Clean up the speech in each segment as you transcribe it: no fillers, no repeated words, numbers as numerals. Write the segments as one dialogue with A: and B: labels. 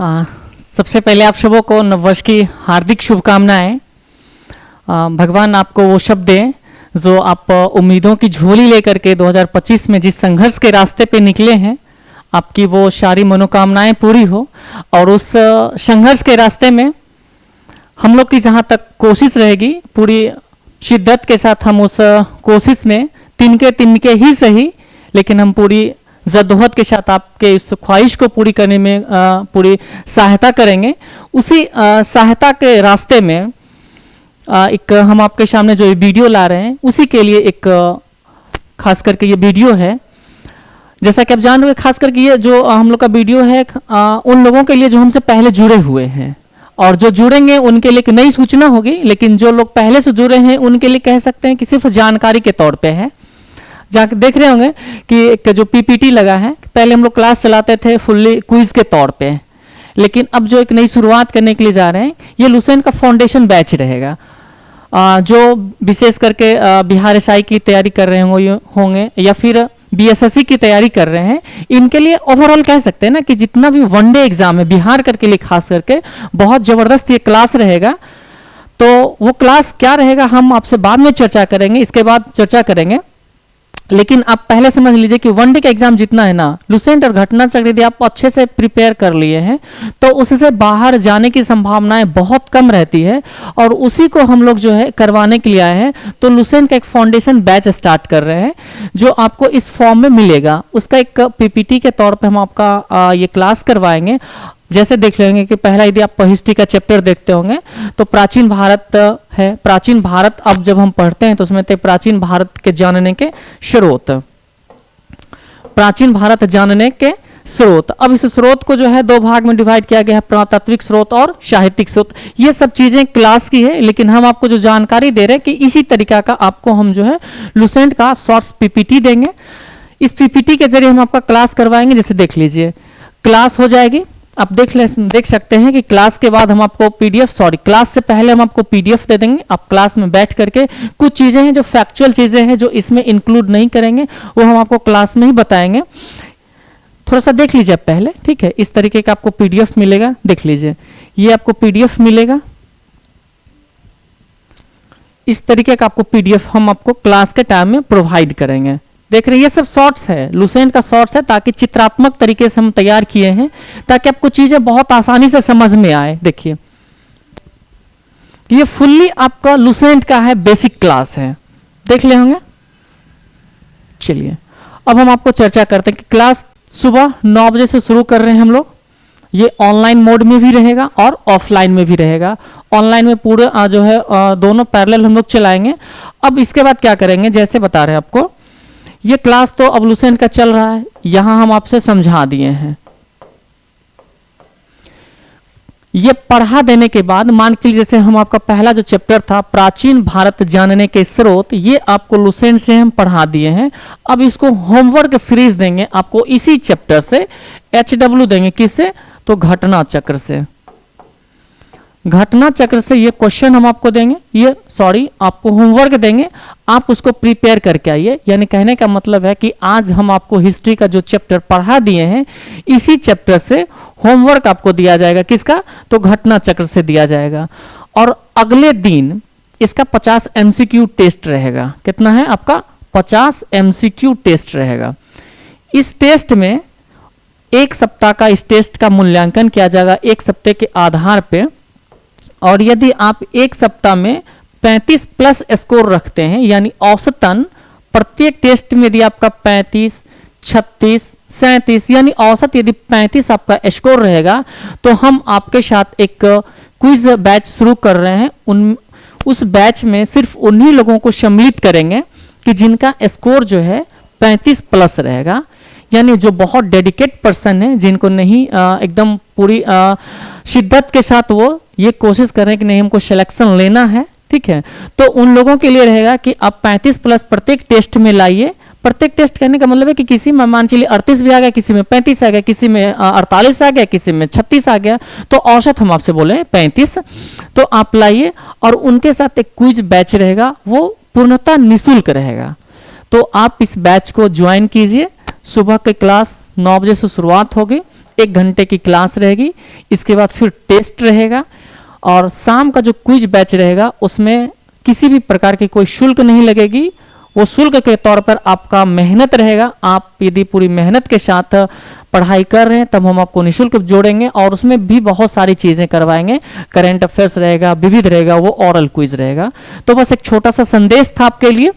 A: आ, सबसे पहले आप सबों को नववर्ष की हार्दिक शुभकामनाएं। भगवान आपको वो शब्द दें जो आप उम्मीदों की झोली लेकर के 2025 में जिस संघर्ष के रास्ते पे निकले हैं, आपकी वो सारी मनोकामनाएं पूरी हो। और उस संघर्ष के रास्ते में हम लोग की जहाँ तक कोशिश रहेगी, पूरी शिद्दत के साथ हम उस कोशिश में तिनके ही सही, लेकिन हम पूरी जद्दोजहद के साथ आपके इस ख्वाहिश को पूरी करने में पूरी सहायता करेंगे। उसी सहायता के रास्ते में एक हम आपके सामने जो ये वीडियो ला रहे हैं, उसी के लिए एक खास करके ये वीडियो है। जैसा कि आप जान रहे हैं, खास करके ये जो हम लोग का वीडियो है उन लोगों के लिए जो हमसे पहले जुड़े हुए हैं, और जो जुड़ेंगे उनके लिए एक नई सूचना होगी। लेकिन जो लोग पहले से जुड़े हैं उनके लिए कह सकते हैं कि सिर्फ जानकारी के तौर पे है। जाके देख रहे होंगे कि एक जो पीपीटी लगा है, पहले हम लोग क्लास चलाते थे फुल्ली क्विज के तौर पे, लेकिन अब जो एक नई शुरुआत करने के लिए जा रहे हैं, ये लुसेंट का फाउंडेशन बैच रहेगा। जो विशेष करके बिहार एसआई की तैयारी कर रहे होंगे या फिर बीएसएससी की तैयारी कर रहे हैं, इनके लिए ओवरऑल कह सकते हैं ना कि जितना भी वनडे एग्जाम है बिहार करके लिए खास करके बहुत जबरदस्त ये क्लास रहेगा। तो वो क्लास क्या रहेगा हम आपसे बाद में चर्चा करेंगे, इसके बाद चर्चा करेंगे। लेकिन आप पहले समझ लीजिए कि वनडे का एग्जाम जितना है ना, लुसेंट और घटना चक्र यदि आप अच्छे से प्रिपेयर कर लिए हैं तो उससे बाहर जाने की संभावनाएं बहुत कम रहती है। और उसी को हम लोग जो है करवाने के लिए आए हैं। तो लुसेंट का एक फाउंडेशन बैच स्टार्ट कर रहे हैं जो आपको इस फॉर्म में मिलेगा। उसका एक पीपीटी के तौर पे हम आपका ये क्लास करवाएंगे। जैसे देख लेंगे कि पहला यदि आप हिस्ट्री का चैप्टर देखते होंगे तो प्राचीन भारत है। प्राचीन भारत अब जब हम पढ़ते हैं तो उसमें थे प्राचीन भारत के जानने के स्रोत, प्राचीन भारत जानने के स्रोत। अब इस स्रोत को जो है दो भाग में डिवाइड किया गया है, पुरातात्विक स्रोत और साहित्यिक स्रोत। ये सब चीजें क्लास की है, लेकिन हम आपको जो जानकारी दे रहे हैं कि इसी तरीका का आपको हम जो है लुसेंट का शॉर्ट्स पीपीटी देंगे। इस पीपीटी के जरिए हम आपका क्लास करवाएंगे। जैसे देख लीजिए क्लास हो जाएगी, आप देख सकते हैं कि क्लास के बाद हम आपको क्लास से पहले हम आपको पीडीएफ दे देंगे। आप क्लास में बैठ करके कुछ चीजें हैं जो फैक्चुअल चीजें हैं जो इसमें इंक्लूड नहीं करेंगे, वो हम आपको क्लास में ही बताएंगे। थोड़ा सा देख लीजिए पहले, ठीक है। इस तरीके का आपको पीडीएफ मिलेगा, देख लीजिए ये आपको पीडीएफ मिलेगा। इस तरीके का आपको पीडीएफ हम आपको क्लास के टाइम में प्रोवाइड करेंगे। देख रहे हैं ये सब शॉर्ट्स है, लुसेंट का शॉर्ट्स है, ताकि चित्रात्मक तरीके से हम तैयार किए हैं ताकि आपको चीजें बहुत आसानी से समझ में आए। देखिए ये फुल्ली आपका लुसेंट का है, बेसिक क्लास है, देख ले होंगे। चलिए अब हम आपको चर्चा करते हैं कि क्लास सुबह 9 बजे से शुरू कर रहे हैं हम लोग। ये ऑनलाइन मोड में भी रहेगा और ऑफलाइन में भी रहेगा। ऑनलाइन में पूरे जो है दोनों पैरेलल हम लोग चलाएंगे। अब इसके बाद क्या करेंगे, जैसे बता रहे हैं आपको, ये क्लास तो अब लुसेंट का चल रहा है, यहां हम आपसे समझा दिए हैं। ये पढ़ा देने के बाद मान के जैसे हम आपका पहला जो चैप्टर था प्राचीन भारत जानने के स्रोत, ये आपको लुसेंट से हम पढ़ा दिए हैं। अब इसको होमवर्क सीरीज देंगे आपको इसी चैप्टर से, HW देंगे, किससे, तो घटना चक्र से। घटना चक्र से ये क्वेश्चन हम आपको देंगे, आपको होमवर्क देंगे, आप उसको प्रिपेयर करके आइए। यानी कहने का मतलब है कि आज हम आपको हिस्ट्री का जो चैप्टर पढ़ा दिए हैं, इसी चैप्टर से होमवर्क आपको दिया जाएगा। किसका, तो घटना चक्र से दिया जाएगा। और अगले दिन इसका 50 MCQ टेस्ट रहेगा। कितना है आपका, 50 MCQ टेस्ट रहेगा। इस टेस्ट में एक सप्ताह का इस टेस्ट का मूल्यांकन किया जाएगा, एक सप्ताह के आधार पे। और यदि आप एक सप्ताह में 35 प्लस स्कोर रखते हैं, यानी औसतन प्रत्येक टेस्ट में यदि आपका 35, 36, 37 यानी औसत यदि 35 आपका स्कोर रहेगा, तो हम आपके साथ एक क्विज बैच शुरू कर रहे हैं। उस बैच में सिर्फ उन्हीं लोगों को सम्मिलित करेंगे कि जिनका स्कोर जो है 35 प्लस रहेगा। यानी जो बहुत डेडिकेट पर्सन है, जिनको नहीं एकदम पूरी शिद्दत के साथ वो ये कोशिश कर रहे हैं कि नहीं हमको सिलेक्शन लेना है, ठीक है, तो उन लोगों के लिए रहेगा कि आप 35 प्लस प्रत्येक टेस्ट में लाइए। प्रत्येक टेस्ट कहने का मतलब है कि किसी में मान चलिए 38 भी आ गया, किसी में 35 आ गया, किसी में 48 आ गया, किसी में 36 आ गया, तो औसत हम आपसे बोले 35, तो आप लाइए। और उनके साथ एक क्विज बैच रहेगा, वो पूर्णतः निःशुल्क रहेगा। तो आप इस बैच को ज्वाइन कीजिए। सुबह के क्लास 9 बजे से शुरुआत होगी, 1 घंटे की क्लास रहेगी, इसके बाद फिर टेस्ट रहेगा और शाम का जो क्विज बैच रहेगा उसमें किसी भी प्रकार की कोई शुल्क नहीं लगेगी। वो शुल्क के तौर पर आपका मेहनत रहेगा। आप यदि पूरी मेहनत के साथ पढ़ाई कर रहे हैं तब हम आपको निःशुल्क जोड़ेंगे और उसमें भी बहुत सारी चीजें करवाएंगे। करंट अफेयर्स रहेगा, विविध रहेगा, वो ओरल क्विज रहेगा। तो बस एक छोटा सा संदेश था आपके लिए,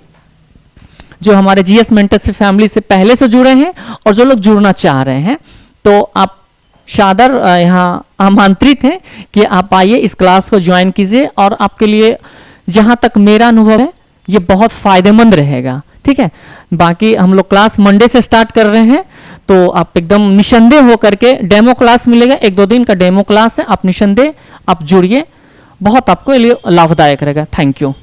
A: जो हमारे जीएस मेंटरशिप फैमिली से पहले से जुड़े हैं और जो लोग जुड़ना चाह रहे हैं, तो आप सादर यहाँ आमंत्रित हैं कि आप आइए, इस क्लास को ज्वाइन कीजिए और आपके लिए जहां तक मेरा अनुभव है ये बहुत फायदेमंद रहेगा। ठीक है, बाकी हम लोग क्लास मंडे से स्टार्ट कर रहे हैं, तो आप एकदम निसंदेह होकर के, डेमो क्लास मिलेगा, 1-2 दिन का डेमो क्लास है, आप निसंदेह आप जुड़िए, बहुत आपको लिए लाभदायक रहेगा। Thank you.